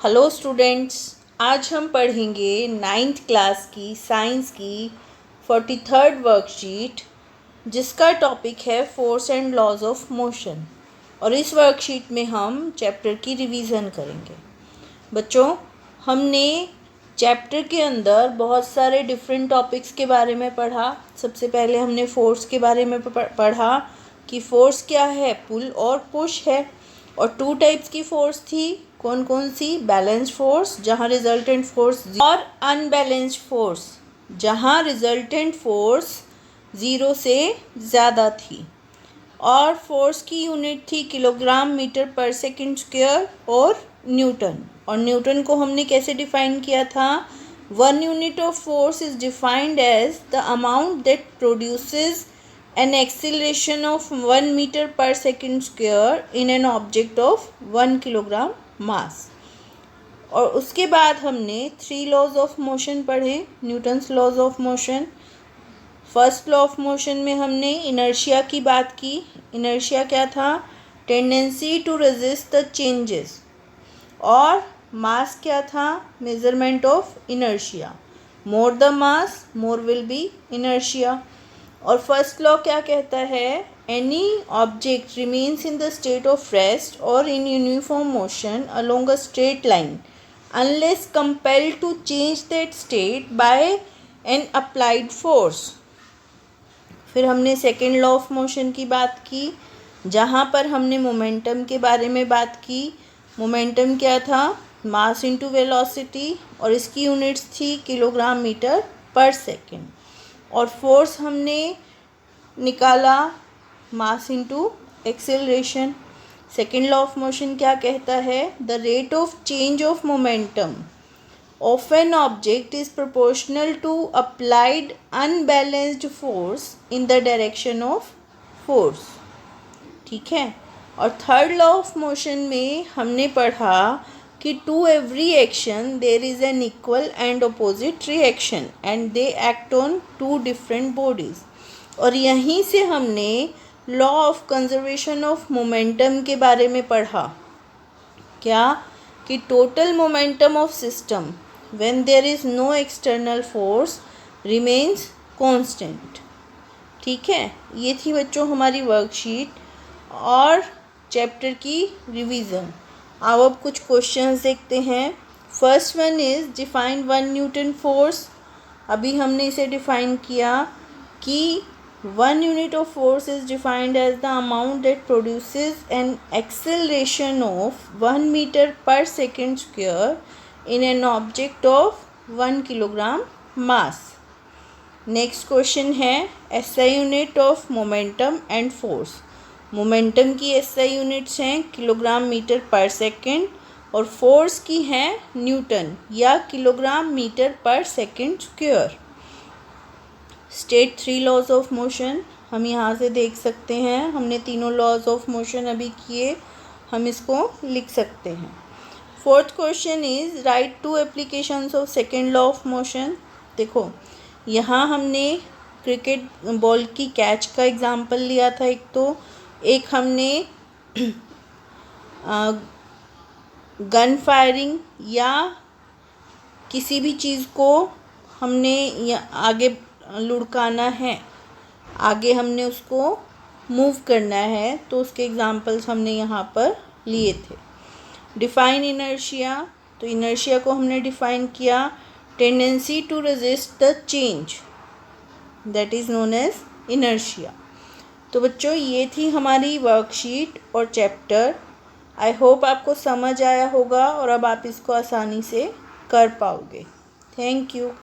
Hello students, आज हम पढ़ेंगे 9th क्लास की साइंस की 43rd वर्कशीट, जिसका टॉपिक है force and laws of motion. और इस वर्कशीट में हम चैप्टर की रिवीजन करेंगे। बच्चों, हमने चैप्टर के अंदर बहुत सारे डिफरेंट टॉपिक्स के बारे में पढ़ा। सबसे पहले हमने फोर्स के बारे में पढ़ा कि फोर्स क्या है, पुल और पुश है। और 2 टाइप्स की फोर्स थी, कौन कौन सी? बैलेंस्ड फोर्स जहाँ रिजल्टेंट फोर्स, और अनबैलेंस्ड फोर्स जहाँ रिजल्टेंट फोर्स 0 से ज़्यादा थी। और फोर्स की यूनिट थी किलोग्राम मीटर पर सेकंड स्क्वायर और न्यूटन। और न्यूटन को हमने कैसे डिफाइन किया था? 1 unit of force is defined as the amount that produces an acceleration of 1 meter per second square in an object of 1 kilogram mass। और उसके बाद हमने 3 लॉज ऑफ मोशन पढ़े, Newton's laws of motion. First law of motion में हमने inertia की बात की। इनर्शिया क्या था? Tendency to resist the changes. और मास क्या था? Measurement of inertia. More the mass, more will be inertia. और फर्स्ट लॉ क्या कहता है? Any object remains in the state of rest और in uniform motion along a straight line unless compelled to change that state by N applied force. फिर हमने second law of motion की बात की, जहाँ पर हमने मोमेंटम के बारे में बात की। मोमेंटम क्या था? मास इनटू वेलोसिटी, और इसकी यूनिट्स थी किलोग्राम मीटर पर सेकेंड। और फोर्स हमने निकाला mass into acceleration. Second law of motion क्या कहता है? The rate of change of momentum of an object is proportional to applied unbalanced force in the direction of force. ठीक है। और थर्ड लॉ ऑफ मोशन में हमने पढ़ा कि to every action there is an equal and opposite reaction and they act on 2 different bodies. और यहीं से हमने law of conservation of momentum के बारे में पढ़ा। क्या? कि total momentum of system when there is no external force remains constant. ठीक है, ये थी बच्चों हमारी वर्कशीट और चैप्टर की रिवीजन। अब कुछ क्वेश्चंस देखते हैं। First one is define 1 newton force. अभी हमने इसे डिफाइन किया कि 1 unit of force is defined as the amount that produces an acceleration of 1 metre पर second square in an object of 1 kilogram mass. Next question है SI unit of momentum and force. Momentum की SI units हैं kilogram metre पर second, और force की हैं newton या kilogram metre पर second square. State 3 laws of motion. हम यहाँ से देख सकते हैं, हमने तीनों लॉज ऑफ मोशन अभी किए, हम इसको लिख सकते हैं। Fourth question is right 2 applications of second law of motion. देखो, यहाँ हमने क्रिकेट बॉल की कैच का एग्जाम्पल लिया था एक हमने गन फायरिंग या किसी भी चीज़ को हमने आगे लुढ़काना है, आगे हमने उसको मूव करना है, तो उसके एग्जाम्पल्स हमने यहाँ पर लिए थे। डिफाइन इनर्शिया, तो इनर्शिया को हमने डिफाइन किया tendency to resist the change, that is known as inertia. तो बच्चों, ये थी हमारी वर्कशीट और चैप्टर। आई होप आपको समझ आया होगा और अब आप इसको आसानी से कर पाओगे। Thank you.